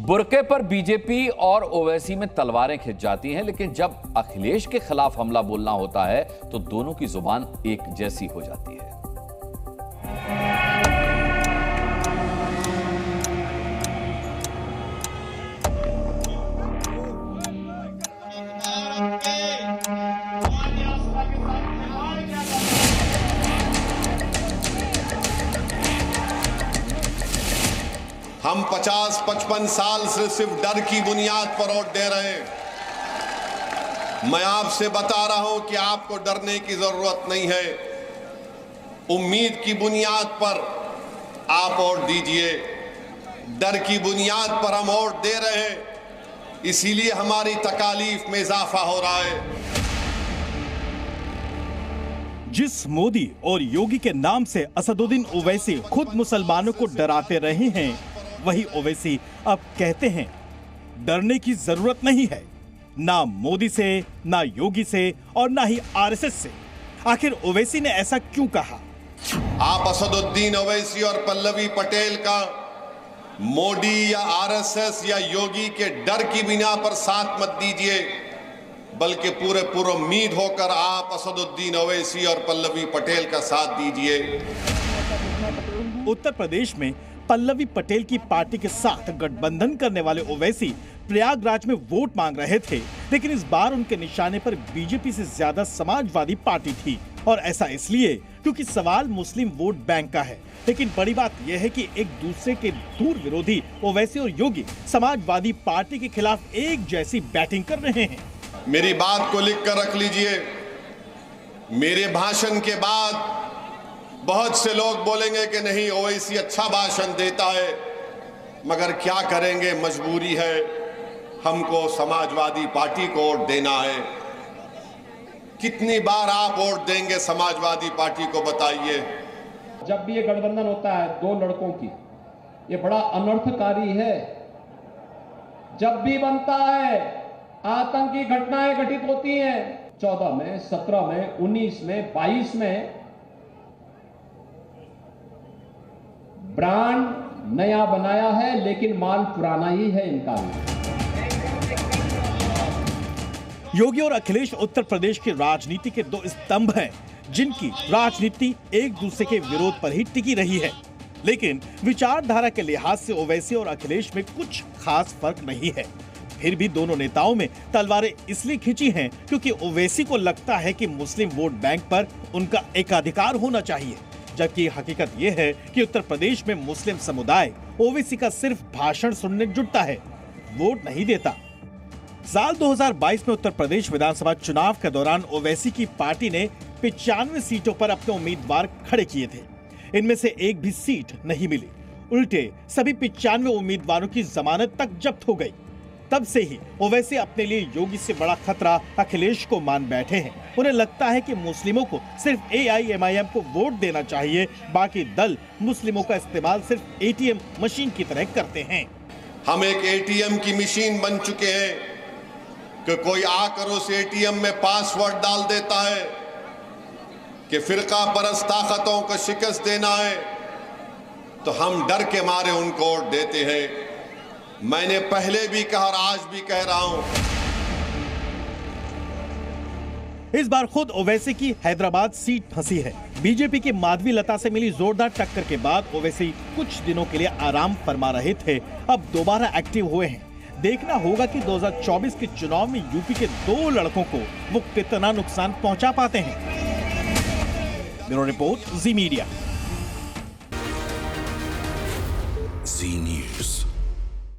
Burke पर BJP और ओवैसी में तलवारें खिंच जाती हैं, लेकिन जब अखिलेश के खिलाफ हमला बोलना होता है तो दोनों की जुबान एक जैसी हो जाती है। हम 50-55 साल से सिर्फ डर की बुनियाद पर वोट दे रहे हैं। मैं आपसे बता रहा हूं कि आपको डरने की जरूरत नहीं है। उम्मीद की बुनियाद पर आप वोट दीजिए। डर की बुनियाद पर हम वोट दे रहे हैं, इसीलिए हमारी तकालीफ में इजाफा हो रहा है। जिस मोदी और योगी के नाम से असदुद्दीन ओवैसी खुद मुसलमानों को डराते रहे हैं, वही ओवैसी अब कहते हैं डरने की जरूरत नहीं है, ना मोदी से, ना योगी से और ना ही आरएसएस से। आखिर ओवैसी ने ऐसा क्यों कहा? आप असदुद्दीन ओवैसी और पल्लवी पटेल का मोदी या आरएसएस या योगी के डर की बिना पर साथ मत दीजिए, बल्कि पूरे उम्मीद होकर आप असदुद्दीन ओवैसी और पल्लवी पटेल का साथ दीजिए। उत्तर प्रदेश में पल्लवी पटेल की पार्टी के साथ गठबंधन करने वाले ओवैसी प्रयागराज में वोट मांग रहे थे, लेकिन इस बार उनके निशाने पर बीजेपी से ज्यादा समाजवादी पार्टी थी। और ऐसा इसलिए क्योंकि सवाल मुस्लिम वोट बैंक का है। लेकिन बड़ी बात यह है कि एक दूसरे के दूर विरोधी ओवैसी और योगी समाजवादी पार्टी के खिलाफ एक जैसी बैटिंग कर रहे हैं। मेरी बात को लिख कर रख लीजिए। मेरे भाषण के बाद बहुत से लोग बोलेंगे कि नहीं, ओवैसी अच्छा भाषण देता है, मगर क्या करेंगे, मजबूरी है, हमको समाजवादी पार्टी को वोट देना है। कितनी बार आप वोट देंगे समाजवादी पार्टी को, बताइए। जब भी ये गठबंधन होता है दो लड़कों की, ये बड़ा अनर्थकारी है। जब भी बनता है आतंकी घटनाएं घटित होती हैं। 14 में, 17 में, 19 में, 22 में ब्रांड नया बनाया है, लेकिन माल पुराना ही है इनका। योगी और अखिलेश उत्तर प्रदेश की राजनीति के दो स्तंभ हैं, जिनकी राजनीति एक दूसरे के विरोध पर ही टिकी रही है। लेकिन विचारधारा के लिहाज से ओवैसी और अखिलेश में कुछ खास फर्क नहीं है। फिर भी दोनों नेताओं में तलवारें इसलिए खींची हैं क्योंकि ओवैसी को लगता है कि मुस्लिम वोट बैंक पर उनका एकाधिकार होना चाहिए, जबकि हकीकत यह है कि उत्तर प्रदेश में मुस्लिम समुदाय ओवैसी का सिर्फ भाषण सुनने जुटता है, वोट नहीं देता। साल 2022 में उत्तर प्रदेश विधानसभा चुनाव के दौरान ओवैसी की पार्टी ने 95 सीटों पर अपने उम्मीदवार खड़े किए थे। इनमें से एक भी सीट नहीं मिली। उल्टे सभी 95 उम्मीदवारों की जमानत तक जब्त हो गई। तब से ही ओवैसी अपने लिए योगी से बड़ा खतरा अखिलेश को मान बैठे हैं। उन्हें लगता है कि मुस्लिमों को सिर्फ एआईएमआईएम को वोट देना चाहिए, बाकी दल मुस्लिमों का इस्तेमाल सिर्फ एटीएम मशीन की तरह करते हैं। हम एक एटीएम की मशीन बन चुके हैं कि कोई आकर उस एटीएम में पासवर्ड डाल देता है कि फिरका परस्त ताकतों को शिकस्त देना है, तो हम डर के मारे उनको वोट देते हैं। मैंने पहले भी कहा और आज भी कह रहा हूं। इस बार खुद ओवैसी की हैदराबाद सीट फंसी है। बीजेपी की माधवी लता से मिली जोरदार टक्कर के बाद ओवैसी कुछ दिनों के लिए आराम फरमा रहे थे, अब दोबारा एक्टिव हुए हैं। देखना होगा कि 2024 के चुनाव में यूपी के दो लड़कों को वो कितना नुकसान पहुंचा पाते हैं। ब्यूरो रिपोर्ट, जी मीडिया। जी न्यूज़।